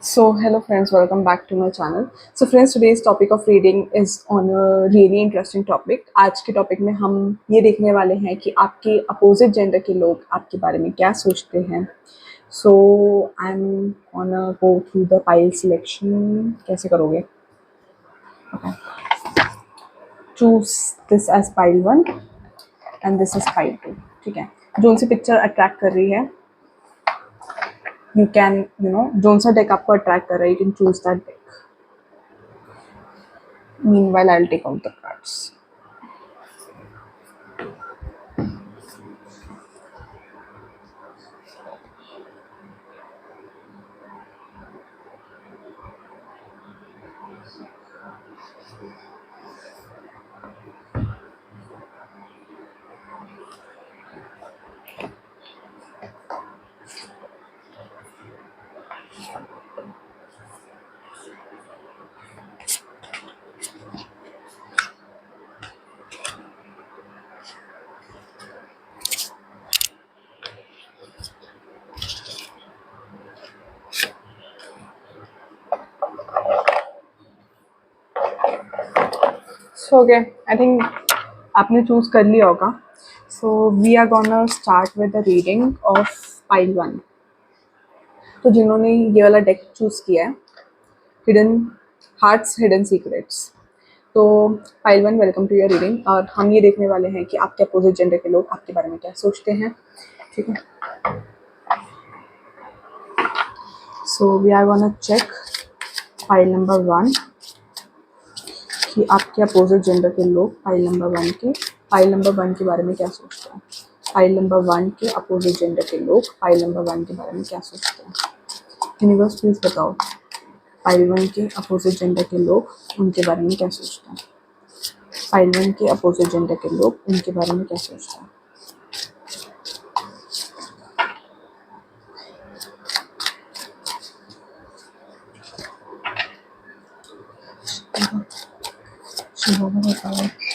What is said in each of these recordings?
So, hello friends, welcome back to my channel. So friends, today's topic of reading is on a really interesting topic. आज के topic में हम ये देखने वाले हैं कि आपके अपोजिट जेंडर के लोग आपके बारे में क्या सोचते हैं. So, I'm gonna go through the pile selection. कैसे करोगे? Okay. Choose this as pile 1 and this is pile 2. ठीक है. जो उनसे पिक्चर अट्रैक्ट कर रही है, you can, जो सा डेक आपको अट्रैक्ट कर रहा है, you can choose that deck. Meanwhile, I'll take out the cards. So okay, I think आपने चूज कर लिया होगा. So we are gonna start with the reading of pile 1. तो जिन्होंने ये वाला डेक चूज किया है, हिडन हार्ट्स हिडन सीक्रेट्स, तो pile 1, welcome to your reading. और हम ये देखने वाले हैं कि आपके अपोजिट जेंडर के लोग आपके बारे में क्या सोचते हैं. ठीक है. So we are gonna check pile number 1 कि आपके अपोजिट जेंडर के लोग पाइल नंबर 1 के बारे में क्या सोचते हैं. पाइल नंबर 1 के अपोजिट जेंडर के लोग पाइल नंबर 1 के बारे में क्या सोचते हैं. यूनिवर्स प्लीज बताओ, पाइल 1 के अपोजिट जेंडर के लोग उनके बारे में क्या सोचते हैं. पाइल 1 के अपोजिट जेंडर के लोग उनके बारे में क्या सोचते हैं.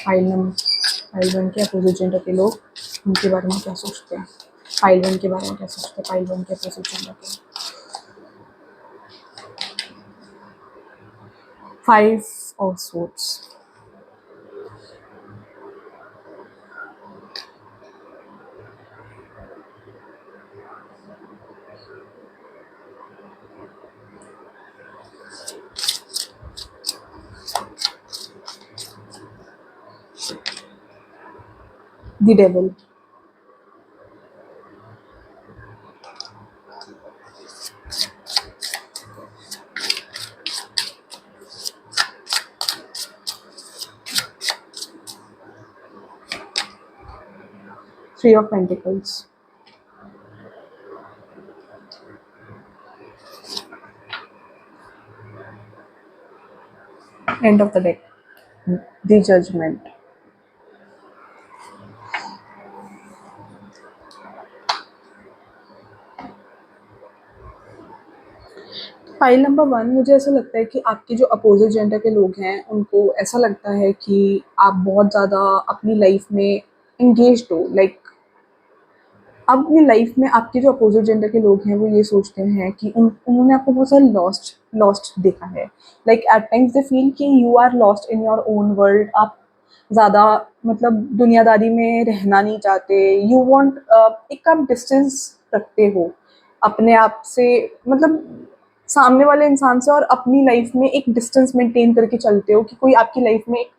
पाइल 1 के अपोजिट जेंडर के लोग उनके बारे में क्या सोचते हैं. पाइल 1 के बारे में क्या सोचते हैं. पाइल 1 के अपोजिट जेंडर के. 5 of swords. The devil. Three of Pentacles. End of the deck. The Judgment. File number 1, मुझे ऐसा लगता है कि आपके जो अपोजिट जेंडर के लोग हैं उनको ऐसा लगता है कि आप बहुत ज़्यादा अपनी लाइफ में इंगेज्ड हो. लाइक अपनी लाइफ में आपके जो अपोजिट जेंडर के लोग हैं वो ये सोचते हैं कि उन्होंने आपको बहुत सारा लॉस्ट लॉस्ट देखा है. Like at times they feel कि you are lost in your own world. आप ज़्यादा मतलब दुनियादारी में रहना नहीं चाहते. यू वांट एक आप डिस्टेंस रखते हो अपने आप से, मतलब सामने वाले इंसान से, और अपनी लाइफ में एक डिस्टेंस मेंटेन करके चलते हो कि कोई आपकी लाइफ में एक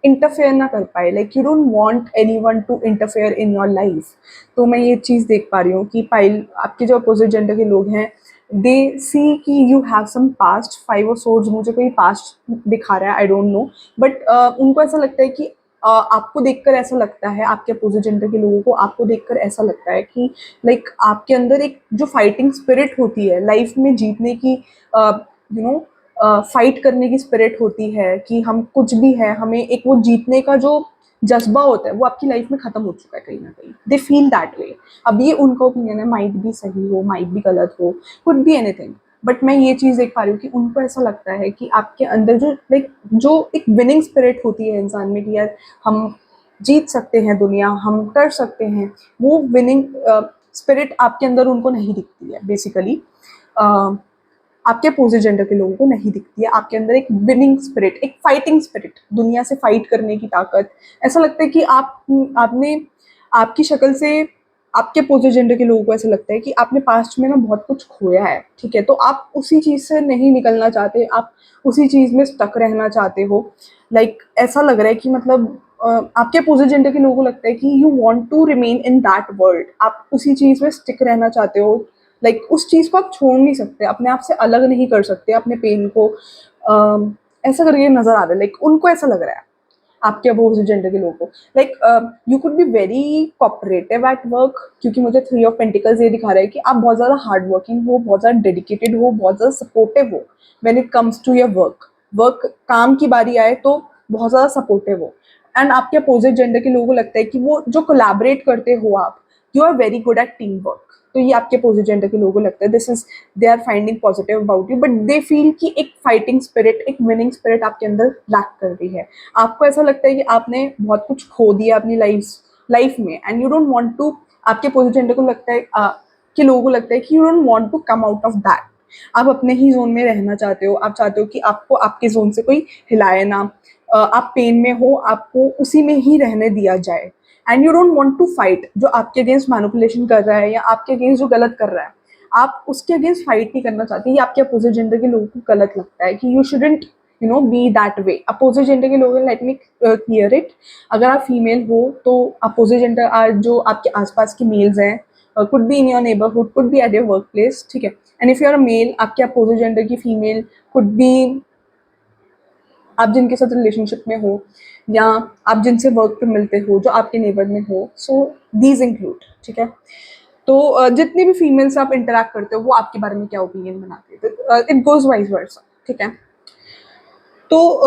इंटरफेयर ना कर पाए. Like you don't want anyone to interfere in your life. तो मैं ये चीज़ देख पा रही हूँ कि पाइल आपके जो अपोजिट जेंडर के लोग हैं, दे सी कि you have some past. 5 of swords मुझे कोई पास्ट दिखा रहा है, आई डोंट नो, बट उनको ऐसा लगता है कि आपको देखकर ऐसा लगता है, आपके अपोजिट जेंडर के लोगों को आपको देखकर ऐसा लगता है कि लाइक आपके अंदर एक जो फाइटिंग स्पिरिट होती है लाइफ में जीतने की, फाइट करने की स्पिरिट होती है कि हम कुछ भी है, हमें एक वो जीतने का जो जज्बा होता है वो आपकी लाइफ में खत्म हो चुका है कहीं ना कहीं. They feel that way. अब ये उनका ओपिनियन है, माइट भी सही हो, माइट भी गलत हो, कुड बी एनीथिंग, बट मैं ये चीज़ देख पा रही हूँ कि उनको ऐसा लगता है कि आपके अंदर जो लाइक जो एक विनिंग स्पिरिट होती है इंसान में कि यार हम जीत सकते हैं दुनिया, हम कर सकते हैं, वो विनिंग स्पिरिट आपके अंदर उनको नहीं दिखती है बेसिकली. आपके अपोजिट जेंडर के लोगों को नहीं दिखती है। आपके अंदर एक विनिंग स्पिरिट, एक फाइटिंग स्पिरिट, दुनिया से फाइट करने की ताकत। ऐसा लगता है कि आपने आपकी शक्ल से आपके अपोजिट जेंडर के लोगों को ऐसा लगता है कि आपने पास्ट में ना बहुत कुछ खोया है, ठीक है? तो आप उसी चीज़ से नहीं निकलना चाहते, आप उसी चीज़ में स्टक रहना चाहते हो। ऐसा लग रहा है कि मतलब आपके अपोजिट जेंडर के लोगों को लगता है कि you want to remain in that world, आप उसी चीज़ में स्टिक रहना चाहते हो। उस चीज़ को आप छोड़ नहीं सकते, अपने आप से अलग नहीं कर सकते अपने पेन को। ऐसा करके नज़र आ रहा है, उनको ऐसा लग रहा है आपके अपोजिट जेंडर के लोगों को। You could be very cooperative at work, क्योंकि मुझे थ्री ऑफ पेंटिकल्स ये दिखा रहा है कि आप बहुत ज़्यादा हार्ड वर्किंग हो, बहुत ज़्यादा डेडिकेटेड हो, बहुत ज़्यादा सपोर्टिव हो when it comes to your work. काम की बारी आए तो बहुत ज़्यादा सपोर्टिव हो। एंड आपके अपोजिट जेंडर के लोगों को लगता है कि वो जो कोलैबोरेट करते हो आप, you are very good at team work. तो ये आपके अपोजिट जेंडर के लोगों को लगता है, this is they are finding positive about you, but they feel कि एक फाइटिंग स्पिरिट, एक विनिंग स्पिरिट आपके अंदर लैक कर रही है। आपको ऐसा लगता है कि आपने बहुत कुछ खो दिया अपनी लाइफ में, and you don't want to. आपके अपोजिट जेंडर को लगता है कि लोगों को लगता है कि you don't want to come out of that. आप अपने ही जोन में रहना चाहते हो, आप चाहते हो कि आपको आपके जोन से कोई हिलाए ना। आप पेन में हो, आपको उसी में ही रहने दिया जाए। And you don't want to fight जो आपके अगेंस्ट मैनिपुलेशन कर रहा है या आपके अगेंस्ट जो गलत कर रहा है, आप उसके अगेंस्ट फाइट नहीं करना चाहते। ये आपके अपोजिट जेंडर के लोगों को गलत लगता है कि you shouldn't be that way. Opposite gender के लोग, लेट मी क्लियर इट, अगर आप फीमेल हो तो अपोजिट जेंडर आर जो आपके आसपास के मेल्स हैं, could be in your neighbourhood, could be at your work place, ठीक है? And if you are a male, आपके अपोजिट जेंडर की फीमेल कुड बी आप जिनके साथ रिलेशनशिप में हो, या आप जिनसे वर्क पे मिलते हो, जो आपके नेबर में हो, सो दीज इंक्लूड, ठीक है? तो जितनी भी फीमेल से आप इंटरेक्ट करते हो वो आपके बारे में क्या ओपिनियन बनाते हैं, इट गोज वाइज वर्सा, ठीक है? तो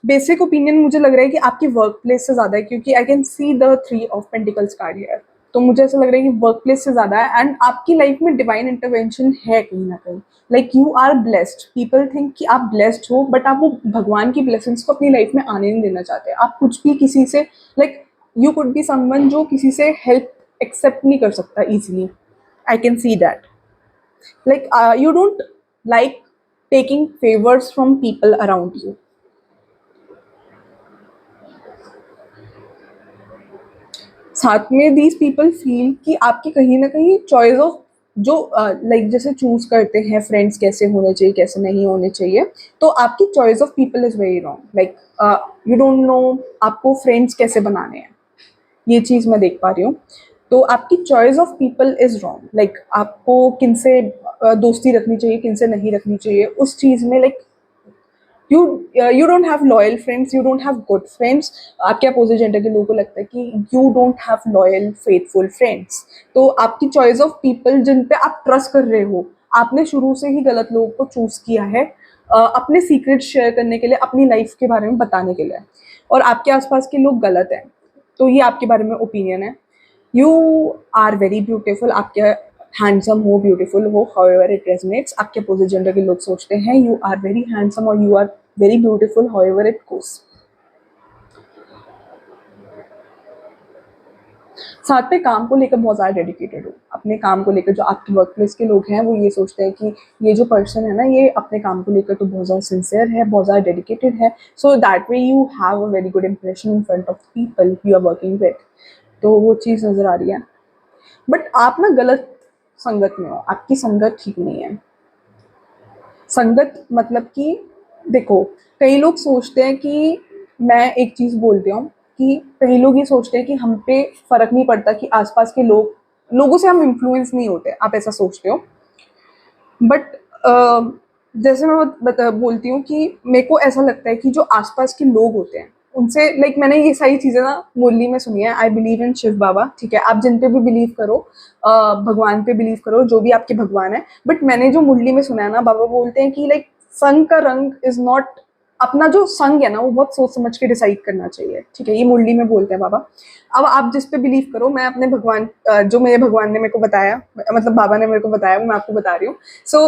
बेसिक ओपिनियन मुझे लग रहा है कि आपकी वर्क प्लेस से ज़्यादा है, क्योंकि आई can see the three of pentacles card here. तो मुझे ऐसा लग रहा है कि वर्क प्लेस से ज़्यादा है, एंड आपकी लाइफ में डिवाइन इंटरवेंशन है कहीं ना कहीं। You are blessed, people think कि आप ब्लेस्ड हो, बट आप वो भगवान की ब्लेसिंग्स को अपनी लाइफ में आने नहीं देना चाहते। आप कुछ भी किसी से यू कुड बी समवन जो किसी से हेल्प एक्सेप्ट नहीं कर सकता easily. I can see that. You don't like taking favors from people around you. साथ में दीज पीपल फील कि आपकी कहीं ना कहीं चॉइस ऑफ जो जैसे चूज करते हैं फ्रेंड्स कैसे होने चाहिए, कैसे नहीं होने चाहिए, तो आपकी choice of people is very wrong. You don't know आपको फ्रेंड्स कैसे बनाने हैं, ये चीज़ मैं देख पा रही हूँ। तो आपकी choice of people is wrong. आपको किनसे दोस्ती रखनी चाहिए, किनसे नहीं रखनी चाहिए, उस चीज़ में you don't have loyal friends, you don't have good friends. आपके अपोजिट जेंडर के लोगों को लगता है कि you don't have loyal faithful friends. तो आपकी चॉइस ऑफ पीपल जिन पे आप ट्रस्ट कर रहे हो, आपने शुरू से ही गलत लोगों को चूज किया है अपने सीक्रेट शेयर करने के लिए, अपनी लाइफ के बारे में बताने के लिए, और आपके आसपास के लोग गलत हैं। तो ये आपके बारे में ओपिनियन है। यू आर वेरी ब्यूटिफुल, आपके हैंडसम हो, ब्यूटीफुल हो, हाउएवर इट रेजोनेट्स। आपके अपोजिट जेंडर के लोग सोचते हैं यू आर वेरी हैंडसम और you are very beautiful, however it goes. साथ में काम को लेकर बहुत ज़्यादा डेडिकेटेड हो। अपने काम को लेकर जो आपके वर्क प्लेस के लोग हैं वो ये सोचते हैं कि ये जो पर्सन है ना, ये अपने काम को लेकर तो बहुत ज़्यादा सिंसियर है, बहुत ज़्यादा डेडिकेटेड है, so that way you have a very good impression in front of people you are working with. तो वो चीज़ नज़र आ रही है। बट आप ना गलत संगत में हो, आपकी संगत ठीक नहीं है। संगत मतलब कि देखो, कई लोग सोचते हैं कि मैं एक चीज़ बोलती हूँ कि कई लोग ये सोचते हैं कि हम पे फ़र्क नहीं पड़ता कि आसपास के लोगों से हम इन्फ्लुएंस नहीं होते, आप ऐसा सोचते हो। बट जैसे मैं बोलती हूँ कि मेरे को ऐसा लगता है कि जो आसपास के लोग होते हैं उनसे, मैंने ये सारी चीज़ें ना मुरली में सुनी है। आई बिलीव इन शिव बाबा, ठीक है? आप जिन पे भी बिलीव करो, भगवान पे बिलीव करो, जो भी आपके भगवान है। बट मैंने जो मुरली में सुना है ना, बाबा बोलते हैं कि सन का रंग इज नॉट अपना जो संग है ना वो बहुत सोच समझ के डिसाइड करना चाहिए, ठीक है। ये मुरली में बोलते हैं बाबा। अब आप जिस पे बिलीव करो, मैं अपने भगवान जो मेरे भगवान ने मेरे को बताया, मतलब बाबा ने मेरे को बताया, वो मैं आपको बता रही हूँ। सो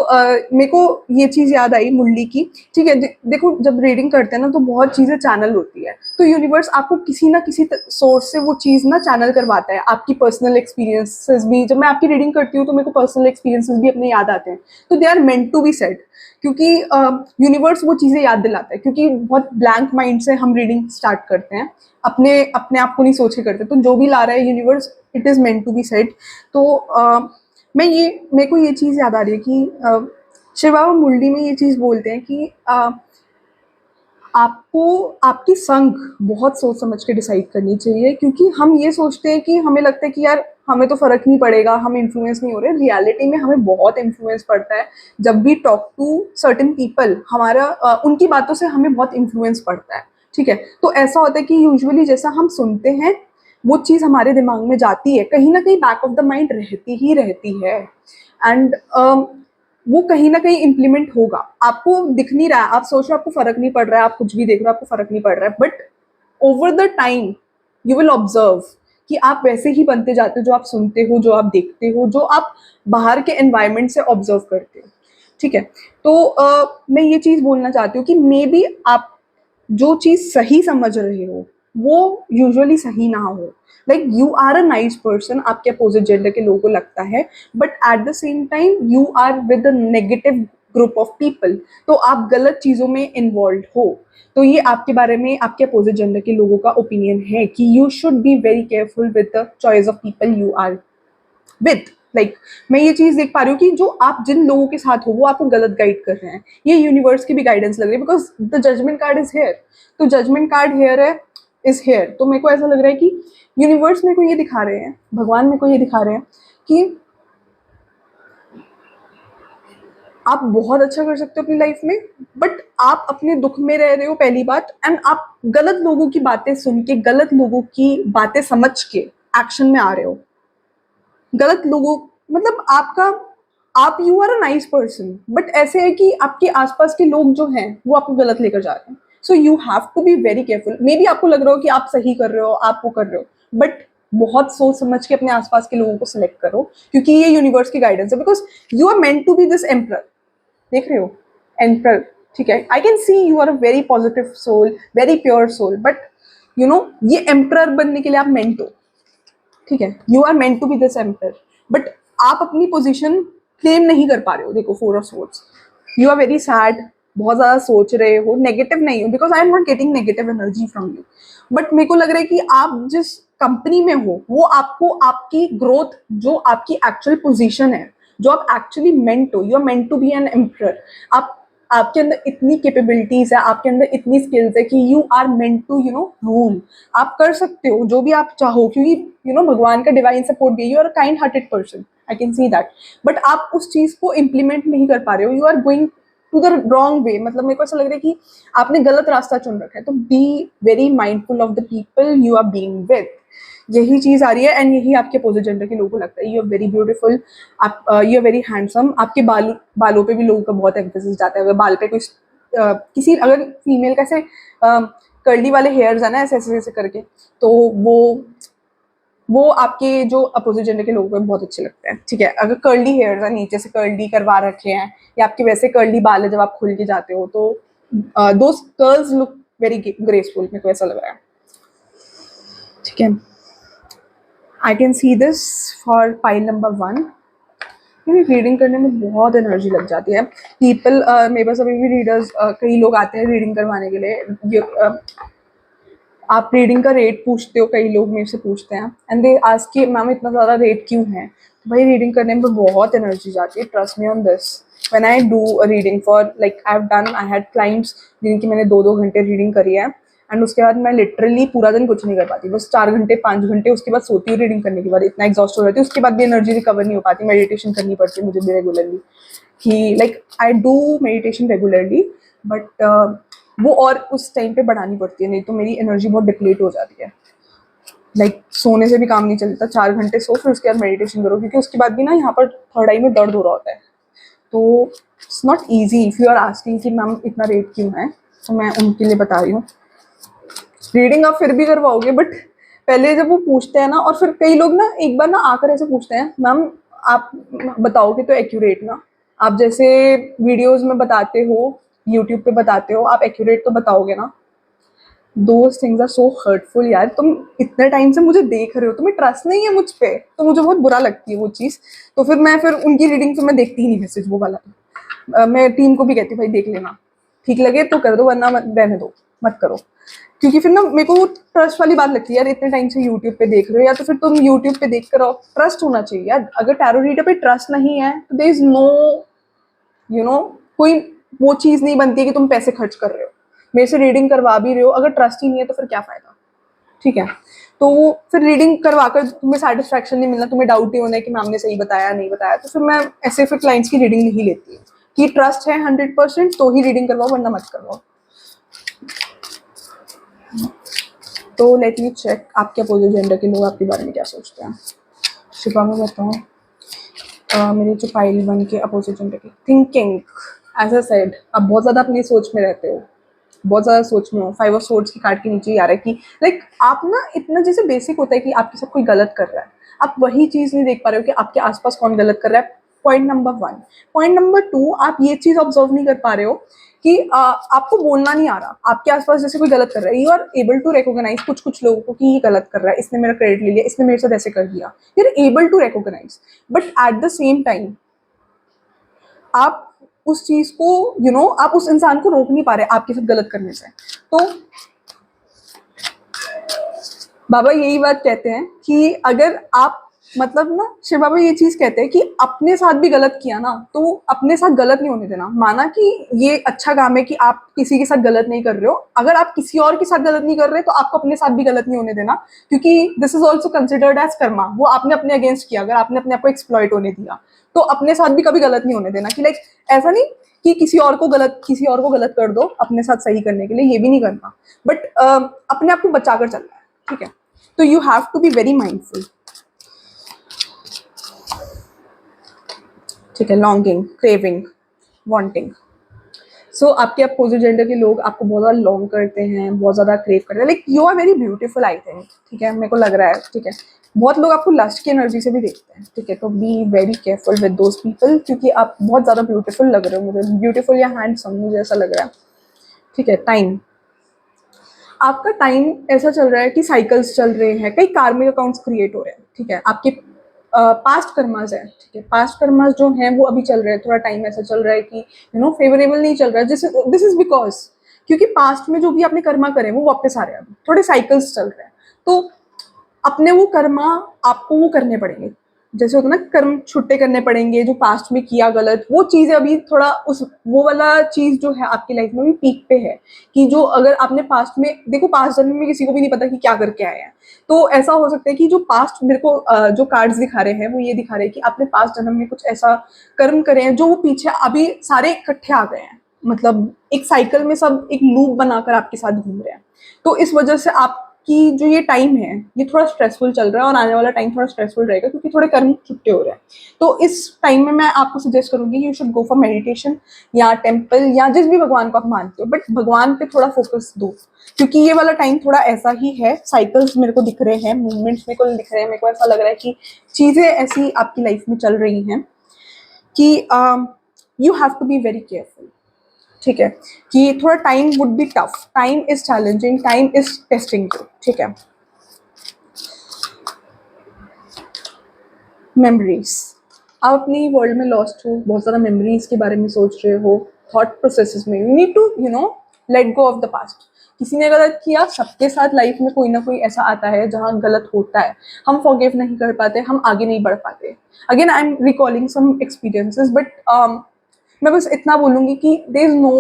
मेरे को ये चीज़ याद आई मुरली की, ठीक है। देखो जब रीडिंग करते हैं ना तो बहुत चीज़ें चैनल होती है, तो यूनिवर्स आपको किसी ना किसी सोर्स से वो चीज़ ना चैनल करवाता है। आपकी पर्सनल एक्सपीरियंसेस भी, जब मैं आपकी रीडिंग करती हूँ तो मेरे को पर्सनल एक्सपीरियंसेस भी अपने याद आते हैं, तो they are meant to be said, क्योंकि यूनिवर्स वो चीज़ें याद दिलाता है, क्योंकि बहुत ब्लैंक माइंड से हम रीडिंग स्टार्ट करते हैं, अपने अपने आप को नहीं सोच के करते, तो जो भी ला रहा है universe, it is meant to be said. तो मैं ये मेरे को ये चीज़ याद आ रही है कि शिव बाबा मुरली में ये चीज़ बोलते हैं कि आपको आपकी संग बहुत सोच समझ के डिसाइड करनी चाहिए, क्योंकि हम ये सोचते हैं कि हमें लगता है कि यार हमें तो फर्क नहीं पड़ेगा, हम इन्फ्लुएंस नहीं हो रहे। रियलिटी में हमें बहुत इन्फ्लुएंस पड़ता है। जब we talk to certain people, हमारा उनकी बातों से हमें बहुत इन्फ्लुएंस पड़ता है, ठीक है। तो ऐसा होता है कि यूजुअली जैसा हम सुनते हैं वो चीज़ हमारे दिमाग में जाती है, कहीं ना कहीं बैक ऑफ द माइंड रहती ही रहती है। एंड वो कहीं ना कहीं इम्प्लीमेंट होगा। आपको दिख नहीं रहा है, आप सोच रहे हो आपको फर्क नहीं पड़ रहा है, आप कुछ भी देख रहे हो आपको फर्क नहीं पड़ रहा है, but over the time you will observe कि आप वैसे ही बनते जाते हो, जो आप सुनते हो, जो आप देखते हो, जो आप बाहर के एनवायरनमेंट से ऑब्जर्व करते हो, ठीक है। तो मैं ये चीज़ बोलना चाहती हूँ कि मे बी आप जो चीज़ सही समझ रहे हो वो यूजुअली सही ना हो। Like you are a nice person, आपके अपोजिट जेंडर के लोगों को लगता है, but at the same time you are with a negative group of people, तो आप गलत चीज़ों में इन्वॉल्व हो। तो ये आपके बारे में आपके अपोजिट जेंडर के लोगों का ओपिनियन है कि you should be very careful with the choice of people you are with. Like मैं ये चीज देख पा रही हूँ कि जो आप जिन लोगों के साथ हो वो आपको गलत गाइड कर रहे हैं। ये यूनिवर्स की भी गाइडेंस लग रही है, because the judgement card is here. तो जजमेंट कार्ड हेयर है, इज हेयर। तो मेरे को ऐसा लग रहा है कि यूनिवर्स मेरे को ये दिखा रहे हैं, भगवान मेरे को ये दिखा रहे हैं कि आप बहुत अच्छा कर सकते हो अपनी लाइफ में, बट आप अपने दुख में रह रहे हो पहली बात, एंड आप गलत लोगों की बातें सुन के, गलत लोगों की बातें समझ के एक्शन में आ रहे हो। गलत लोगों, मतलब आपका, आप you are a nice person, but ऐसे है कि आपके आसपास के लोग जो हैं वो आपको गलत लेकर जा रहे हैं। So you have to be very careful. Maybe आपको लग रहा हो कि आप सही कर रहे हो, आप वो कर रहे हो, बट बहुत सोच समझ के अपने आसपास के लोगों को सिलेक्ट करो, क्योंकि ये यूनिवर्स की गाइडेंस है। Because you are meant to be this emperor, देख रहे हो, एम्परर, ठीक है। I can see you are a very positive soul, very pure soul, but you know ये एम्परर बनने के लिए आप मेंट हो, ठीक है। You are meant to be this emperor, बट आप अपनी पोजीशन क्लेम नहीं कर पा रहे हो। देखो four of swords, you are very sad, बहुत ज्यादा सोच रहे हो, नेगेटिव नहीं हो, because I am not getting negative energy from you, but मेरे को लग रहा है कि आप जिस कंपनी में हो वो आपको आपकी ग्रोथ, जो आपकी एक्चुअल पोजीशन है, जो आप एक्चुअली मेंट हो, you are meant to be an emperor. आप, आपके अंदर इतनी कैपेबिलिटीज है, आपके अंदर इतनी स्किल्स है कि you are meant to rule. आप कर सकते हो जो भी आप चाहो, क्योंकि भगवान का डिवाइन सपोर्ट भी, you are kind hearted person, I can see that. But आप उस चीज को इम्प्लीमेंट नहीं कर पा रहे हो, you are going to the wrong way. मतलब मेरे को ऐसा लग रहा है कि आपने गलत रास्ता चुन रखा है। तो be very mindful of the people you are being with, यही चीज आ रही है। एंड यही आपके अपोजिट जेंडर के लोगों को लगता है। यू आर वेरी ब्यूटीफुल, आप यू आर वेरी हैंडसम। आपके बालों पे भी लोगों का बहुत एम्फेसिस जाता है। अगर बाल पे कोई किसी, अगर फीमेल का ऐसे कर्ली वाले हेयर्स है ना, ऐसे ऐसे ऐसे करके, तो वो आपके जो अपोजिट जेंडर के लोगों को बहुत अच्छे लगते हैं, ठीक है। अगर कर्ली हेयर्स है, नीचे से कर्ली करवा रखे हैं, या आपके वैसे कर्ली बाल है जब आप खुल के जाते हो, तो दो कर्ल्स लुक वेरी ग्रेसफुल, मेरे को ऐसा लग रहा है, ठीक है। I can see this for pile number 1। Reading करने में बहुत एनर्जी लग जाती है। पीपल मेरे पास अभी भी रीडर्स, कई लोग आते हैं रीडिंग करवाने के लिए। आप रीडिंग का रेट पूछते हो, कई लोग मेरे से पूछते हैं, एंड दे आस्क कि मैम इतना ज़्यादा रेट क्यों है। तो भाई रीडिंग करने में बहुत एनर्जी जाती है, trust me on this. When I do a reading for, like I have done, I had clients जिनकी मैंने 2-2 घंटे रीडिंग करी है, एंड उसके बाद मैं लिटरली पूरा दिन कुछ नहीं कर पाती, बस 4 घंटे 5 घंटे उसके बाद सोती हूँ। रीडिंग करने के बाद इतना एग्जॉस्ट हो जाती है, उसके बाद भी एनर्जी रिकवर नहीं हो पाती। मेडिटेशन करनी पड़ती है मुझे भी रेगुलरली, कि like I do meditation regularly, but वो और उस टाइम पे बढ़ानी पड़ती है, नहीं तो मेरी एनर्जी बहुत डिप्लीट हो जाती है। लाइक सोने से भी काम नहीं चलता, 4 घंटे सो फिर उसके बाद मेडिटेशन करो, क्योंकि उसके बाद भी ना यहाँ पर थर्ड आई में दर्द हो रहा होता है। तो it's not easy if you are asking कि मैम इतना रेट क्यों है। तो मैं उनके लिए बता रही हूँ। रीडिंग आप फिर भी करवाओगे, बट पहले जब वो पूछते हैं ना, और फिर कई लोग ना एक बार ना आकर ऐसे पूछते हैं, मैम आप बताओगे तो एक्यूरेट ना, आप जैसे वीडियोस में बताते हो, यूट्यूब पे बताते हो, आप एक्यूरेट तो बताओगे ना। Those things are so hurtful यार, तुम इतने टाइम से मुझे देख रहे हो, तुम्हें ट्रस्ट नहीं है मुझ पे, तो मुझे बहुत बुरा लगती है वो चीज़। तो फिर मैं फिर उनकी रीडिंग फिर मैं देखती ही नहीं मैसेज वो वाला। मैं टीम को भी कहती हूँ भाई देख लेना, ठीक लगे तो कर दो, वरना मत रहने दो, मत करो। क्योंकि फिर ना मेरे को ट्रस्ट वाली बात लगती है यार, इतने टाइम से यूट्यूब पे देख रहे हो, या तो फिर तुम यूट्यूब पे देख कर आओ, ट्रस्ट होना चाहिए यार। अगर टैरो रीडर पे ट्रस्ट नहीं है तो देयर इज नो कोई वो चीज़ नहीं बनती है कि तुम पैसे खर्च कर रहे हो, मेरे से रीडिंग करवा भी रहे हो, अगर ट्रस्ट ही नहीं है तो फिर क्या फ़ायदा। ठीक है, तो फिर रीडिंग करवाकर तुम्हें सेटिस्फैक्शन नहीं मिलना, तुम्हें डाउट ही होना है कि मैम ने सही बताया नहीं बताया, तो फिर मैं ऐसे फिर क्लाइंट्स की रीडिंग नहीं लेती कि ट्रस्ट है 100% तो ही रीडिंग करवाओ, वरना मत करवाओ। तो लेट मी चेक आपके अपोजिट जेंडर के लोग आपके बारे में क्या सोचते हैं। शिफा में बताऊँ, मेरे जो पाइल 1 के अपोजिट जेंडर की थिंकिंग, एज अ सेड, आप बहुत ज़्यादा अपनी सोच में रहते हो, बहुत ज़्यादा सोच में हो। 5 ऑफ सोर्ड्स की कार्ड के नीचे ही आ रहा है कि लाइक आप ना इतना जैसे बेसिक होता है कि आपके साथ कोई गलत कर रहा है, आप वही चीज़ नहीं देख पा रहे हो कि आपके आसपास कौन गलत कर रहा है। Point number 1। पॉइंट नंबर 2, आप ये चीज़ ऑब्जर्व नहीं कर पा रहे हो कि आपको बोलना नहीं आ रहा, आपके आसपास जैसे कोई गलत कर रहा है, you are able to recognise कुछ कुछ लोगों को कि ये गलत कर रहा है, इसने मेरा क्रेडिट ले लिया, इसने मेरे साथ ऐसे कर दिया, you are able to recognise. But at the same time आप उस चीज को आप उस इंसान को रोक नहीं पा रहे आपके साथ गलत करने से। तो बाबा यही बात कहते हैं कि अगर आप मतलब ना, शिव बाबा ये चीज कहते हैं कि अपने साथ भी गलत किया ना तो अपने साथ गलत नहीं होने देना। माना कि ये अच्छा काम है कि आप किसी के साथ गलत नहीं कर रहे हो, अगर आप किसी और के साथ गलत नहीं कर रहे तो आपको अपने साथ भी गलत नहीं होने देना, क्योंकि this is also considered as karma. वो आपने अपने अगेंस्ट किया, अगर आपने अपने आप को एक्सप्लॉइट होने दिया तो अपने साथ भी कभी गलत नहीं होने देना। कि लाइक ऐसा नहीं कि किसी और को गलत कर दो अपने साथ सही करने के लिए, ये भी नहीं करना, बट अपने आप को बचा कर चलना है। ठीक है, तो you have to be very mindful. ठीक है, लॉन्गिंग, क्रेविंग, वांटिंग। सो आपके अपोजिट जेंडर के लोग आपको बहुत ज़्यादा लॉन्ग करते हैं, बहुत ज़्यादा क्रेव करते हैं, like you are very beautiful I think. ठीक है, मेरे को लग रहा है। ठीक है, बहुत लोग आपको लस्ट की एनर्जी से भी देखते हैं। ठीक है, तो be very careful with those people, क्योंकि आप बहुत ज़्यादा ब्यूटीफुल लग रहे हो मुझे, ब्यूटीफुल या हैंडसम मुझे ऐसा लग रहा है। ठीक है, टाइम, आपका टाइम ऐसा चल रहा है कि साइकिल्स चल रहे हैं, कई कार्मिक अकाउंट्स क्रिएट हो रहे हैं। ठीक है, आपके पास्ट कर्मास है। ठीक है, पास्ट कर्मास जो हैं वो अभी चल रहे हैं, थोड़ा टाइम ऐसा चल रहा है कि फेवरेबल नहीं चल रहा है। दिस इज बिकॉज क्योंकि पास्ट में जो भी आपने कर्मा करे वो वापस आ रहे हैं, अभी थोड़े साइकिल्स चल रहे हैं, तो अपने वो कर्मा आपको वो करने पड़ेंगे। जैसे होता है ना, कर्म छुट्टे करने पड़ेंगे, जो पास्ट में किया गलत वो चीज़ें अभी थोड़ा उस वो वाला चीज़ जो है आपकी लाइफ में भी पीक पे है। कि जो अगर आपने पास्ट में देखो, पास्ट जन्म में किसी को भी नहीं पता कि क्या करके आए हैं, तो ऐसा हो सकता है कि जो पास्ट मेरे को जो कार्ड्स दिखा रहे हैं वो ये दिखा रहे हैं कि आपने पास्ट जन्म में कुछ ऐसा कर्म करे हैं जो वो पीछे अभी सारे इकट्ठे आ गए हैं, मतलब एक साइकिल में सब एक लूप बनाकर आपके साथ घूम रहे हैं। तो इस वजह से आपकी जो ये टाइम है ये थोड़ा स्ट्रेसफुल चल रहा है, और आने वाला टाइम थोड़ा स्ट्रेसफुल रहेगा क्योंकि थोड़े कर्म छुट्टे हो रहे हैं। तो इस टाइम में मैं आपको सजेस्ट करूंगी you should go for meditation या टेम्पल या जिस भी भगवान को आप मानते हो, बट भगवान पे थोड़ा फोकस दो, क्योंकि ये वाला टाइम थोड़ा ऐसा ही है। साइकिल्स मेरे को दिख रहे हैं, मूवमेंट्स मेरे को दिख रहे हैं, मेरे को ऐसा लग रहा है कि चीज़ें ऐसी आपकी लाइफ में चल रही हैं कि you have to be very careful. ठीक है, कि थोड़ा time would be tough, time is challenging, time is testing you. ठीक है, मेमोरीज, आप अपनी वर्ल्ड में लॉस्ट हो, बहुत ज़्यादा मेमोरीज के बारे में सोच रहे हो, थॉट प्रोसेसेस में you need to let go of the past. किसी ने गलत किया, सबके साथ लाइफ में कोई ना कोई ऐसा आता है जहाँ गलत होता है, हम फॉरगिव नहीं कर पाते, हम आगे नहीं बढ़ पाते। Again I am recalling some experiences, but मैं बस इतना बोलूँगी कि देयर इज नो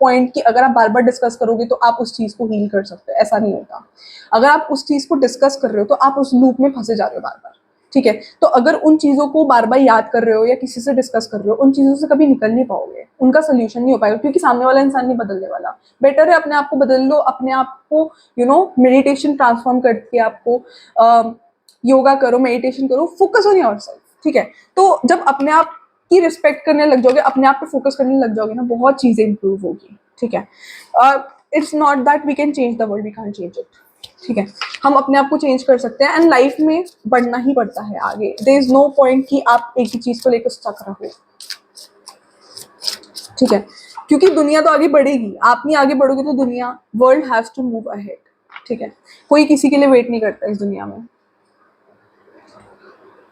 पॉइंट कि अगर आप बार बार डिस्कस करोगे तो आप उस चीज़ को हील कर सकते हो, ऐसा नहीं होता। अगर आप उस चीज़ को डिस्कस कर रहे हो तो आप उस लूप में फंसे जा रहे हो बार बार। ठीक है, तो अगर उन चीज़ों को बार बार याद कर रहे हो या किसी से डिस्कस कर रहे हो, उन चीज़ों से कभी निकल नहीं पाओगे, उनका सोल्यूशन नहीं हो पाएगा, क्योंकि सामने वाला इंसान नहीं बदलने वाला। बेटर है अपने आप को बदल लो, अपने आप को मेडिटेशन ट्रांसफॉर्म करके आपको योगा करो, मेडिटेशन करो, फोकस ऑन योरसेल्फ। ठीक है, तो जब अपने आप की रिस्पेक्ट करने लग जाओगे, अपने आप पे फोकस करने लग जाओगे ना, बहुत चीज़ें इंप्रूव होगी। ठीक है, it's not that we can change the world, we can't change it, ठीक है। हम अपने आप को चेंज कर सकते हैं एंड लाइफ में बढ़ना ही पड़ता है आगे। देयर इज नो पॉइंट कि आप एक ही चीज को लेकर स्टक रहो, ठीक है, क्योंकि दुनिया तो आगे बढ़ेगी, आप नहीं आगे बढ़ोगे तो दुनिया, world has to move ahead, ठीक है। कोई किसी के लिए वेट नहीं करता इस दुनिया में।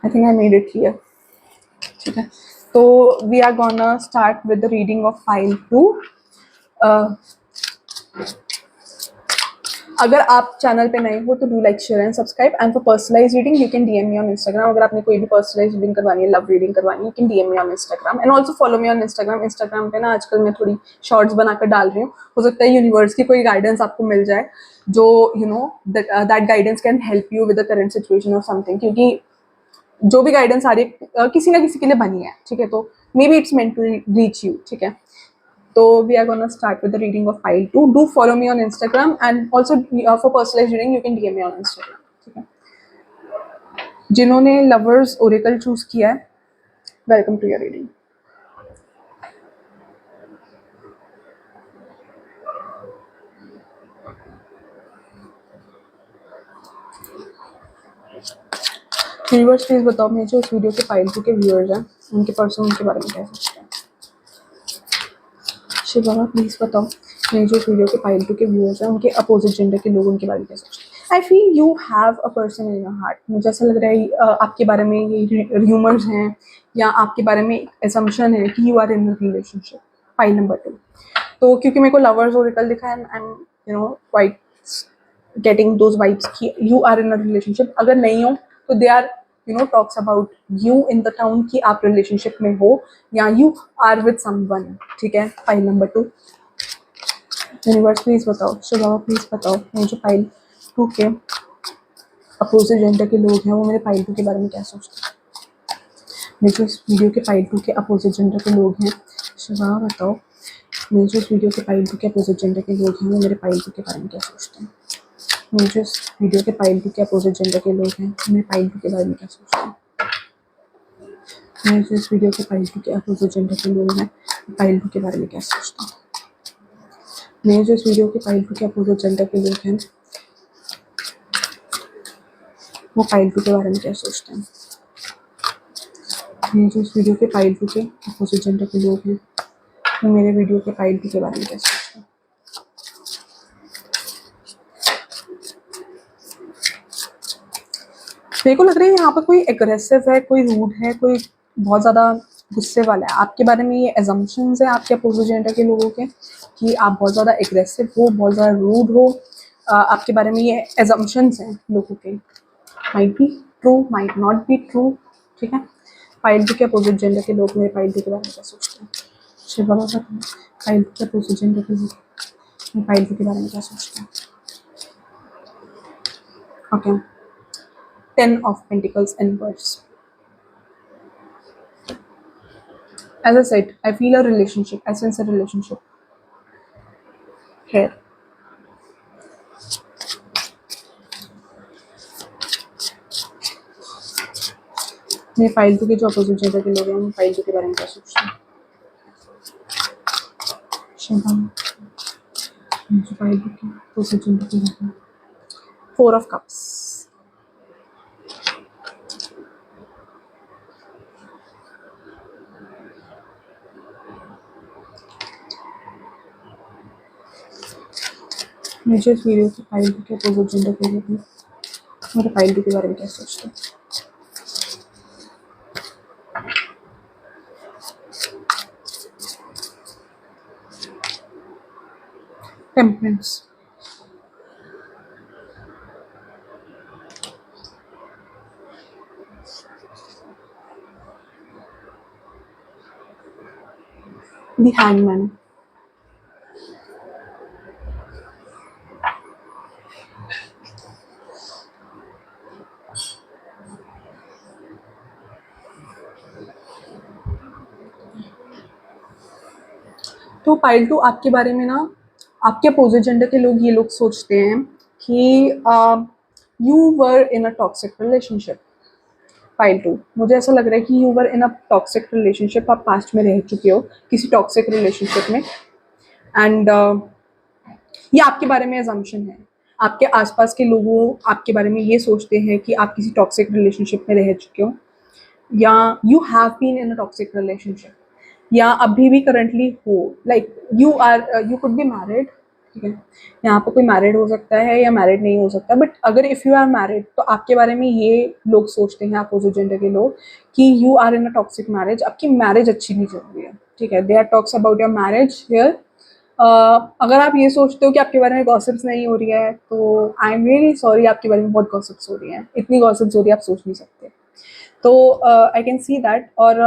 I think I made it clear, ठीक है। तो we are gonna start with the reading of pile 2। अगर आप चैनल पे नए हो तो do like share and subscribe, and for personalise reading you can DM me on Instagram. अगर आपने कोई भी पर्सनलाइज रीडिंग करवानी है, लव रीडिंग करवानी है, you can DM me on Instagram and also follow me on Instagram. Instagram पे ना आजकल मैं थोड़ी शॉर्ट्स बनाकर डाल रही हूँ, हो सकता है यूनिवर्स की कोई गाइडेंस आपको मिल जाए जो you know that guidance can help you with the current situation और समथिंग, क्योंकि जो भी गाइडेंस आ रही है किसी ना किसी के लिए बनी है, ठीक है। तो maybe it's meant to reach you, ठीक है। So we are gonna start with the reading of file 2. Do follow me on Instagram and also for personalized reading you can DM me on Instagram. ठीक है। जिन्होंने lovers oracle choose किया है, welcome to your reading. Viewers please बताओ मुझे जो इस video के फाइल 2 के व्यूअर्स हैं उनके पर्सन उनके बारे में क्या सोचते हैं। शिवाना प्लीज बताओ मेरे जो वीडियो के फाइल 2 के व्यूअर्स हैं उनके अपोजिट जेंडर के लोग उनके बारे में क्या सोचते हैं। आई feel you have a person in your heart. मुझे ऐसा लग रहा है आपके बारे में ये र्यूमर्स हैं या आपके बारे में असम्पशन है कि you are in a relationship. File number 2, तो क्योंकि मेरे को लवर्स ओरेकल दिखा है, I am you know quite getting those vibes कि you are in a relationship. अगर नहीं हो तो they are you know talks about you in the town कि आप रिलेशनशिप में हो या यू आर विद समवन, ठीक है। फाइल नंबर 2, यूनिवर्स प्लीज बताओ, शुभा प्लीज बताओ मेरे जो फाइल 2 के अपोजिट जेंडर के लोग हैं वो मेरे फाइल 2 के बारे में क्या सोचते हैं। मेरे जो इस वीडियो के फाइल 2 के अपोजिट जेंडर के लोग हैं, शुभा बताओ मेरे जो इस वीडियो के फाइल 2 के अपोजिट जेंडर के लोग हैं वो मेरे फाइल 2 के बारे में क्या सोचते हैं। मेरे जो इस वीडियो के फाइल 2 के अपोजिट जेंडर के लोग हैं मेरे फाइल 2 के बारे में क्या सोचते हैं। मेरे जो इस वीडियो के फाइल 2 के अपोजिट जेंडर के लोग हैं फाइल 2 के बारे में क्या सोचते हैं। मेरे जो इस वीडियो के फाइल 2 के अपोजिट जेंडर के लोग हैं वो फाइल 2 के बारे में क्या सोचते हैं। मेरे जो इस वीडियो के फाइल 2 के अपोजिट जेंडर के लोग हैं वो मेरे वीडियो के फाइल 2 के बारे में क्या सोचते हैं। मेरे को लग रहा है यहाँ पर कोई एग्रेसिव है, कोई रूड है, कोई बहुत ज़्यादा गुस्से वाला है। आपके बारे में ये एजम्पशंस है आपके अपोजिट जेंडर के लोगों के कि आप बहुत ज़्यादा एग्रेसिव हो, बहुत ज़्यादा रूड हो। आपके बारे में ये एजम्पशंस हैं लोगों के। Might be true, might not be true, ठीक है। फाइल 2 के अपोजिट जेंडर के लोग मेरे फाइल 2 के बारे में क्या सोचते हैं। शिवा फाइल 2 के अपोजिट जेंडर के लोग मेरे फाइल 2 के बारे में क्या सोचते हैं। Okay, 10 of Pentacles inverse. As I said, I feel a relationship. I sense a relationship here. मेरे फाइल 2 के जो अपोजिट जेंडर के लोग हैं उन फाइल 2 के बारे में क्या सोचते हैं। जो फाइल 2 के अपोजिट जेंडर के लोग हैं 4 of Cups. मुझे इस वीडियो की फाइल 2 के अपोजिट जेंडर के लोग हैं मेरे फाइल 2 के बारे में क्या सोचते हैं। टेम्परेंस, द हैंगमैन, तो फाइल 2 आपके बारे में ना आपके अपोजिट जेंडर के लोग ये लोग सोचते हैं कि you were in a toxic relationship. File 2, मुझे ऐसा लग रहा है कि you were in a toxic relationship. आप पास्ट में रह चुके हो किसी टॉक्सिक रिलेशनशिप में एंड ये आपके बारे में assumption है। आपके आसपास के लोगों आपके बारे में ये सोचते हैं कि आप किसी टॉक्सिक रिलेशनशिप में रह चुके हो, या you have been in a toxic relationship, या अभी भी करंटली हो, like you could be married, ठीक है, यहाँ पर कोई मैरिड हो सकता है या मैरिड नहीं हो सकता, बट अगर इफ़ यू आर मैरिड तो आपके बारे में ये लोग सोचते हैं, अपोजिट जेंडर के लोग, कि you are in a toxic marriage, आपकी मैरिज अच्छी नहीं चल रही है, ठीक है, they are talks about your marriage here. अगर आप ये सोचते हो कि आपके बारे में गॉसिप्स नहीं हो रही है, तो आई एम रियली सॉरी, आपके बारे में बहुत गॉसिप्स हो रही हैं, इतनी गॉसिप्स हो रही है आप सोच नहीं सकते। तो आई कैन सी दैट। और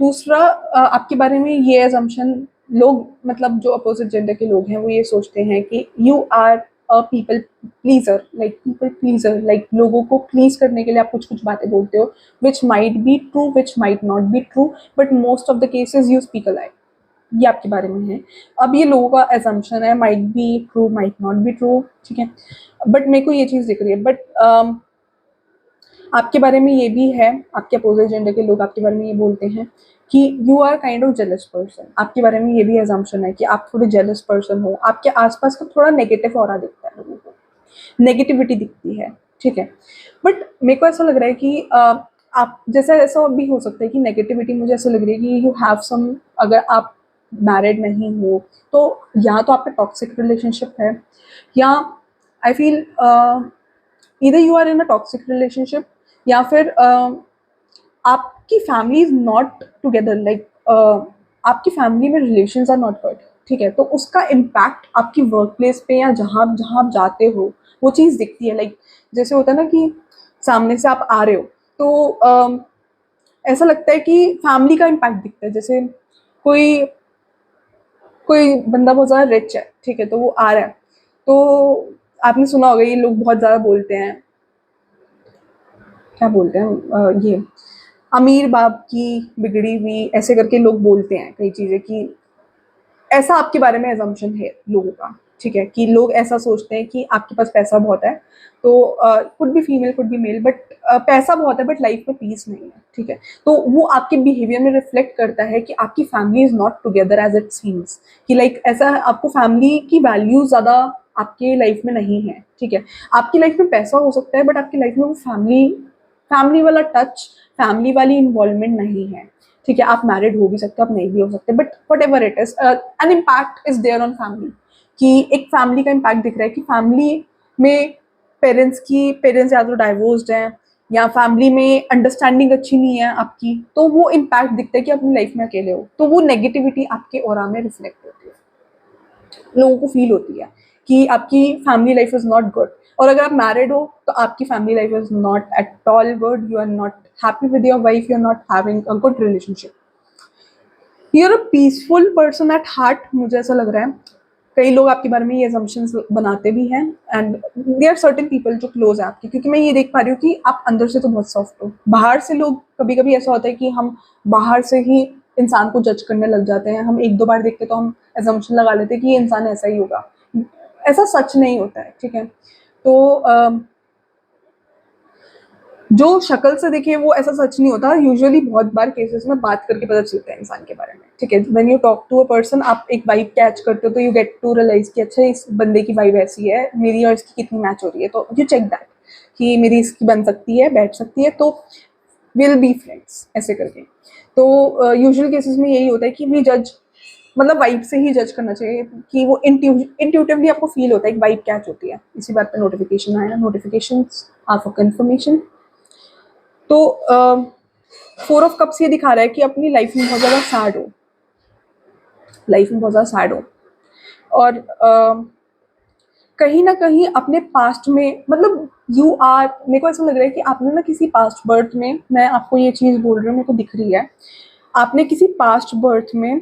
दूसरा, आपके बारे में ये एजम्पशन लोग, मतलब जो अपोजिट जेंडर के लोग हैं, वो ये सोचते हैं कि you are a people pleaser, like लोगों को प्लीज करने के लिए आप कुछ कुछ बातें बोलते हो, which might be true, which might not be true, but most of the cases you speak a lie. ये आपके बारे में है। अब ये लोगों का एजम्पशन है, might be true, might not be true, ठीक है, बट मेरे को ये चीज़ दिख रही है। बट आपके बारे में ये भी है, आपके अपोजिट जेंडर के लोग आपके बारे में ये बोलते हैं कि you are kind of jealous person. आपके बारे में ये भी एजम्पशन है कि आप थोड़े जेलस पर्सन हो, आपके आसपास का थोड़ा नेगेटिव ऑरा दिखता है लोगों को, नेगेटिविटी दिखती है, ठीक है। बट मेरे को ऐसा लग रहा है कि आप जैसा ऐसा भी हो सकता है कि नेगेटिविटी, मुझे ऐसा लग रही है कि यू हैव सम, अगर आप मैरिड नहीं हो तो या तो आपका टॉक्सिक रिलेशनशिप है, या I feel either you are in a toxic relationship, या फिर आपकी family is not together, like आपकी फैमिली में रिलेशंस आर नॉट गुड, ठीक है, तो उसका इम्पैक्ट आपकी वर्क प्लेस पे या जहाँ जहाँ आप जाते हो वो चीज़ दिखती है। लाइक जैसे होता है ना कि सामने से आप आ रहे हो तो ऐसा लगता है कि फैमिली का इम्पैक्ट दिखता है। जैसे कोई कोई बंदा बहुत ज़्यादा रिच है, ठीक है, तो वो आ रहा है, तो आपने सुना होगा ये लोग बहुत ज़्यादा बोलते हैं, क्या बोलते हैं, ये अमीर बाप की बिगड़ी हुई, ऐसे करके लोग बोलते हैं कई चीज़ें कि ऐसा आपके बारे में एजम्पशन है लोगों का, ठीक है, कि लोग ऐसा सोचते हैं कि आपके पास पैसा बहुत है, तो could be female could be male, but पैसा बहुत है बट लाइफ में पीस नहीं है, ठीक है, तो वो आपके बिहेवियर में रिफ्लेक्ट करता है कि आपकी family is not together as it seems, कि लाइक ऐसा आपको फैमिली की वैल्यू ज़्यादा आपके लाइफ में नहीं है, ठीक है, आपकी लाइफ में पैसा हो सकता है बट आपकी लाइफ में वो फैमिली फैमिली वाला टच, फैमिली वाली इन्वॉल्वमेंट नहीं है, ठीक है, आप मैरिड हो भी सकते हो, आप नहीं भी हो सकते, but whatever it is, an impact is there on family, कि एक फैमिली का इम्पैक्ट दिख रहा है कि फैमिली में पेरेंट्स या तो डाइवोर्स्ड हैं, या फैमिली में अंडरस्टैंडिंग अच्छी नहीं है आपकी, तो वो इम्पैक्ट दिखता है कि अपनी लाइफ में अकेले हो, तो वो नेगेटिविटी आपके ऑरा में रिफ्लेक्ट होती है, लोगों को फील होती है कि आपकी family life is not good. और अगर आप मैरिड हो तो आपकी family life is not at all good, you are not happy with your wife, you are not having a good relationship, you are a peaceful person at heart, मुझे ऐसा लग रहा है। कई लोग आपके बारे में ये assumptions बनाते भी हैं, and there are certain people जो क्लोज है आपके, क्योंकि मैं ये देख पा रही हूँ कि आप अंदर से तो बहुत सॉफ्ट हो, बाहर से लोग कभी कभी ऐसा होता है कि हम बाहर से ही इंसान को जज करने लग जाते हैं, हम एक दो बार देखते तो हम assumption लगा लेते हैं कि ये इंसान ऐसा ही होगा, ऐसा सच नहीं होता है, ठीक है, तो जो शक्ल से दिखे वो ऐसा सच नहीं होता, यूजुअली बहुत बार केसेस में बात करके पता चलता है इंसान के बारे में, ठीक है, when you talk to a person, आप एक वाइब कैच करते हो, तो यू गेट टू रियलाइज कि अच्छा इस बंदे की वाइब ऐसी है, मेरी और इसकी कितनी मैच हो रही है, तो यू चेक दैट कि मेरी इसकी बन सकती है, बैठ सकती है, तो विल बी फ्रेंड्स, ऐसे करके। तो यूजुअल केसेस में यही होता है कि वी जज, मतलब वाइब से ही जज करना चाहिए, कि वो इंट्यूटिवली आपको फील होता है, एक वाइब कैच होती है। इसी बात पे नोटिफिकेशन आया, नोटिफिकेशन आर फॉर कंफर्मेशन। तो 4 ऑफ कप्स ये दिखा रहा है कि अपनी लाइफ में बहुत ज़्यादा सैड हो, लाइफ में बहुत ज़्यादा सैड हो, और कहीं ना कहीं अपने पास्ट में, मतलब यू आर, मेरे को ऐसा लग रहा है कि आपने ना किसी पास्ट बर्थ में, मैं आपको ये चीज़ बोल रही हूँ, मेरे को दिख रही है, आपने किसी पास्ट बर्थ में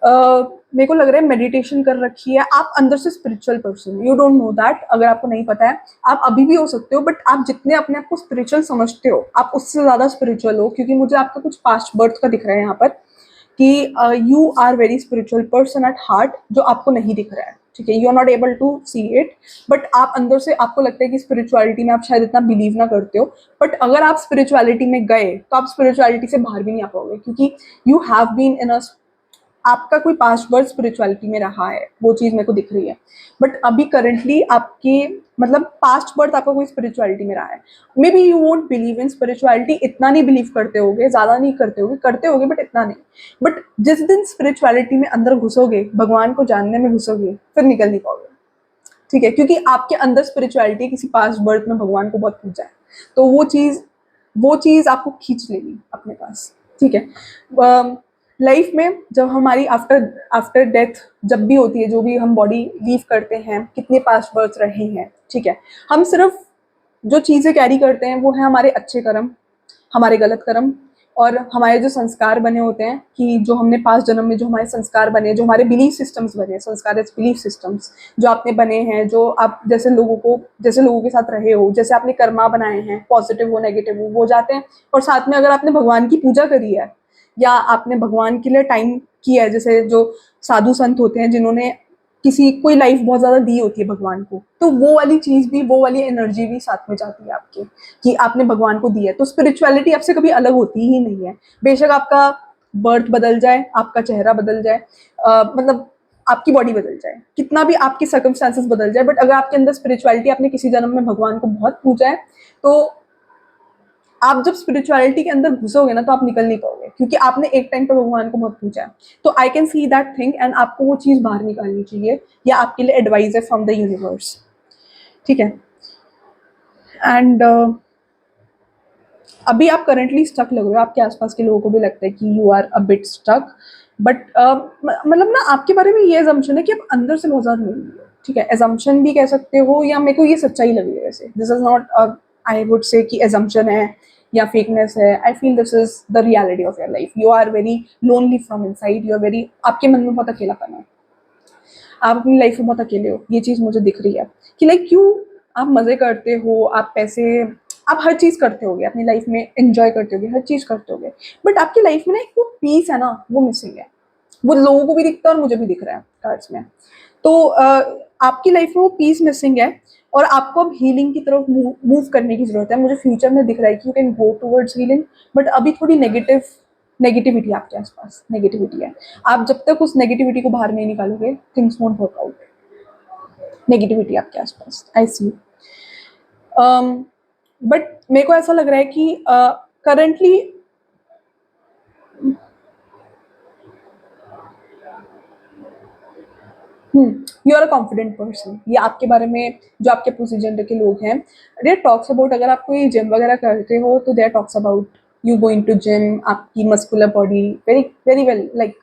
मेरे को लग रहा है मेडिटेशन कर रखी है, आप अंदर से spiritual person, you don't know that, अगर आपको नहीं पता है, आप अभी भी हो सकते हो, बट आप जितने अपने आप को स्पिरिचुअल समझते हो आप उससे ज़्यादा स्पिरिचुअल हो, क्योंकि मुझे आपका कुछ पास्ट बर्थ का दिख रहा है यहाँ पर, कि you are very spiritual person at heart, जो आपको नहीं दिख रहा है, ठीक है, you are not able to see it, but आप अंदर से, आपको लगता है कि स्पिरिचुअलिटी में आप शायद इतना बिलीव ना करते हो, बट अगर आप स्पिरिचुअलिटी में गए तो आप स्पिरिचुअलिटी से बाहर भी नहीं आ पाओगे, क्योंकि यू हैव बीन इन अ, आपका कोई पास्ट बर्थ स्पिरिचुअलिटी में रहा है, वो चीज़ मेरे को दिख रही है। बट अभी करंटली आपके मतलब पास्ट बर्थ आपका कोई स्पिरिचुअलिटी में रहा है। May be you won't believe in spirituality, इतना नहीं बिलीव करते होगे, ज़्यादा नहीं करते होगे बट इतना नहीं। बट जिस दिन स्पिरिचुअलिटी में अंदर घुसोगे, भगवान को जानने में घुसोगे, फिर निकल नहीं पाओगे। ठीक है, क्योंकि आपके अंदर स्पिरिचुअलिटी किसी पास्ट बर्थ में भगवान को बहुत पूजा है, तो वो चीज़ आपको खींच लेगी अपने पास। ठीक है, लाइफ में जब हमारी आफ्टर आफ्टर डेथ जब भी होती है, जो भी हम बॉडी लीव करते हैं, कितने पास्ट बर्थ रहे हैं, ठीक है, हम सिर्फ जो चीज़ें कैरी करते हैं वो है हमारे अच्छे कर्म, हमारे गलत कर्म, और हमारे जो संस्कार बने होते हैं, कि जो हमने पास्ट जन्म में जो हमारे संस्कार बने, जो हमारे बिलीफ सिस्टम्स बने, संस्कार एज बिलीफ सिस्टम्स जो आपने बने हैं, जो आप जैसे लोगों के साथ रहे हो, जैसे आपने कर्मा बनाए हैं, पॉजिटिव हो नेगेटिव हो, वो जाते हैं। और साथ में अगर आपने भगवान की पूजा करी है, या आपने भगवान के लिए टाइम किया है, जैसे जो साधु संत होते हैं जिन्होंने किसी कोई लाइफ बहुत ज़्यादा दी होती है भगवान को, तो वो वाली चीज़ भी, वो वाली एनर्जी भी साथ में जाती है आपकी, कि आपने भगवान को दी है। तो स्पिरिचुअलिटी आपसे कभी अलग होती ही नहीं है। बेशक आपका बर्थ बदल जाए, आपका चेहरा बदल जाए, मतलब आपकी बॉडी बदल जाए, कितना भी आपके सर्कमस्टांसेस बदल जाए, बट अगर आपके अंदर स्पिरिचुअलिटी, आपने किसी जन्म में भगवान को बहुत पूजा है, तो आप जब स्पिरिचुअलिटी के अंदर घुसोगे ना, तो आप निकल नहीं पाओगे, क्योंकि आपने एक टाइम पे भगवान को बहुत पूछा है। तो आई can see that thing, and आपको वो चीज़ बाहर निकालनी चाहिए, या आपके लिए एडवाइस है फ्रॉम द यूनिवर्स। ठीक है, एंड अभी आप करंटली स्टक लग रहे हो, आपके आसपास के लोगों को भी लगता है कि you are a bit stuck, but मतलब ना आपके बारे में ये एजम्पशन है कि आप अंदर से बहुत ज़्यादा नहीं हो। ठीक है, एजम्पशन भी कह सकते हो, या मेरे को ये सच्चाई लग रही है वैसे। This is not, I would say कि एजम्पशन है या फेकनेस है। I feel this is the reality of your life. You are very lonely from inside, you are very, आपके मन में बहुत अकेलापन है, आप अपनी लाइफ में बहुत अकेले हो। ये चीज़ मुझे दिख रही है कि लाइक क्यों आप मज़े करते हो, आप पैसे, आप हर चीज़ करते होगे अपनी लाइफ में, एंजॉय करते होगे, हर चीज़ करते होगे, बट आपकी लाइफ में ना एक वो पीस है ना, वो मिसिंग है। वो लोगों को भी दिखता है और मुझे भी दिख रहा है कार्ड्स में। तो आपकी लाइफ में वो पीस मिसिंग है, और आपको अब हीलिंग की तरफ मूव करने की जरूरत है। मुझे फ्यूचर में दिख रहा है कि you can go towards healing, but अभी थोड़ी नेगेटिविटी आपके आसपास नेगेटिविटी है। आप जब तक उस नेगेटिविटी को बाहर नहीं निकालोगे, things won't work out. Negativity आपके आसपास, आई सी। बट मेरे को ऐसा लग रहा है कि currently you are a confident person. ये आपके बारे में जो आपके अपोजिट जेंडर के लोग हैं, दे टॉक्स अबाउट, अगर आप कोई जिम वगैरह करते हो तो they talks about you going to gym, आपकी muscular body, very very well, like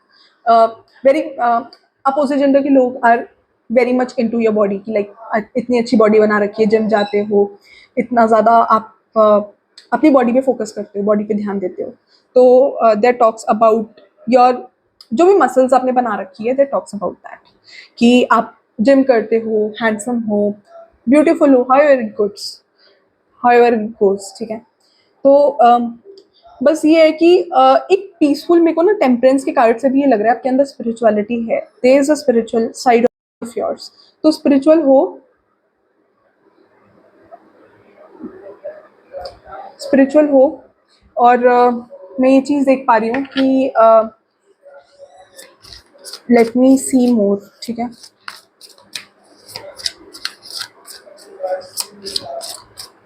very opposite gender के लोग are very much into your body, की लाइक इतनी अच्छी बॉडी बना रखी है, जिम जाते हो, इतना ज़्यादा आप अपनी बॉडी पे फोकस करते हो, बॉडी पे ध्यान देते हो। तो दे टॉक्स अबाउट योर, जो भी मसल्स आपने बना रखी है, दे टॉक्स अबाउट दैट, कि आप जिम करते हो, हैंडसम हो, ब्यूटीफुल हो, however it goods, however it गोस। ठीक है, तो बस ये है कि एक पीसफुल, मेरे को ना टेम्परेंस के कार्ड से भी ये लग रहा है आपके अंदर स्पिरिचुअलिटी है, there is a spiritual side of yours. तो स्पिरिचुअल हो, स्पिरिचुअल हो, और मैं ये चीज़ देख पा रही हूँ कि लेट मी सी मोर। ठीक है,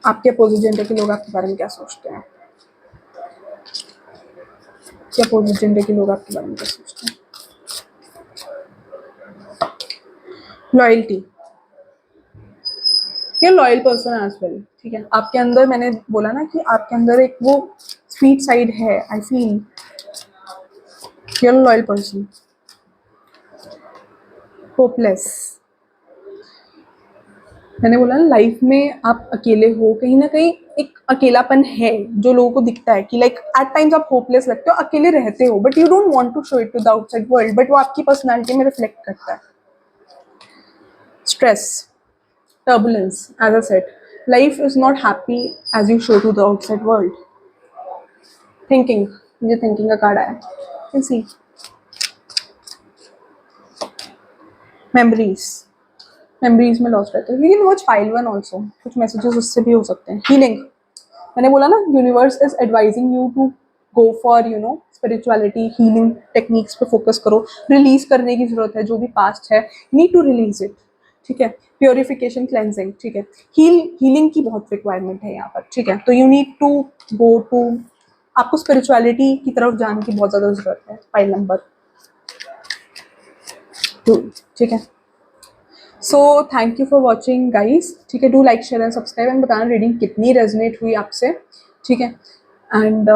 आपके अपोजिट जेंडर के लोग आपके बारे में क्या सोचते हैं, क्या अपोजिट जेंडर के लोग आपके बारे में क्या सोचते हैं। लॉयल्टी, ये लॉयल पर्सन है एज वेल। ठीक है, आपके अंदर, मैंने बोला ना कि आपके अंदर एक वो स्वीट साइड है, I feel you are loyal person. Hopeless, मैंने बोला ना लाइफ में आप अकेले हो, कहीं ना कहीं एक अकेलापन है जो लोगों को दिखता है, कि लाइक एट टाइम्स आप होपलेस लगते हो, अकेले रहते हो, but you don't want to show it to the outside world, but वो आपकी पर्सनालिटी में रिफ्लेक्ट करता है। Stress, turbulence, as I said, life is not happy as you show to the outside world. Thinking, मुझे thinking का card आया, you can see memories, memories में lost रहते हैं। You can watch file one also, कुछ messages उससे भी हो सकते हैं। Healing, मैंने बोला ना universe is advising you to go for spirituality, healing techniques पे फोकस करो। रिलीज करने की जरूरत है, जो भी पास्ट है नीड टू रिलीज इट, ठीक है। प्योरिफिकेशन, क्लेंजिंग, ठीक है। हीलिंग की बहुत रिक्वायरमेंट है यहाँ पर, ठीक है। तो you need to go to, आपको स्पिरिचुअलिटी की तरफ जाने की बहुत ज़्यादा ज़रूरत है, फाइल नंबर 2, ठीक है। So thank you for watching guys, ठीक है। Do like, share and subscribe and बताना रीडिंग कितनी रेजोनेट हुई आपसे, ठीक है। And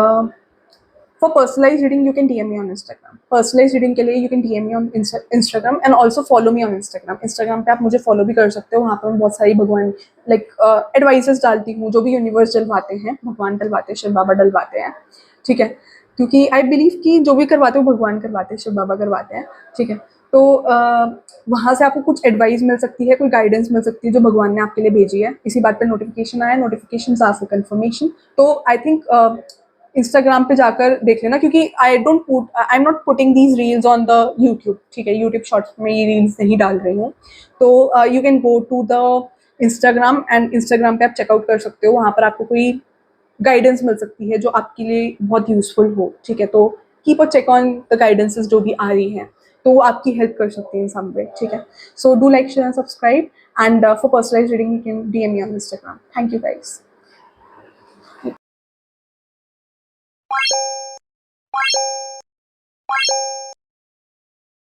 for personalized reading you can DM me on Instagram. Personalized reading के लिए you can DM me on Instagram and also follow me on Instagram. Instagram पे आप मुझे follow भी कर सकते हो, वहाँ पर मैं बहुत सारी भगवान एडवाइसेस डालती हूँ, जो भी यूनिवर्स डलवाते हैं, भगवान डलवाते हैं, शिव बाबा डलवाते हैं, ठीक है। क्योंकि आई बिलीव कि जो भी करवाते हो भगवान करवाते हैं, शिव बाबा करवाते हैं, ठीक है। तो वहाँ से आपको कुछ एडवाइस मिल सकती है, कोई गाइडेंस मिल सकती है जो भगवान ने आपके लिए भेजी है। इसी बात पर नोटिफिकेशन आया, नोटिफिकेशन आर फॉर कन्फर्मेशन। तो आई थिंक इंस्टाग्राम पे जाकर देख लेना, क्योंकि आई am not putting these reels on the YouTube, ठीक है। यूट्यूब शॉर्ट्स में ये रील्स नहीं डाल रही हूँ। तो you can go to the Instagram and Instagram पे आप चेकआउट कर सकते हो, वहाँ पर आपको कोई गाइडेंस मिल सकती है जो आपके लिए बहुत यूजफुल हो, ठीक है। तो keep a check on the guidances जो भी आ रही हैं, तो वो आपकी हेल्प कर सकती है इन सम वे, ठीक है। So do like, share and subscribe and for personalised reading you can DM me on Instagram. Thank you guys.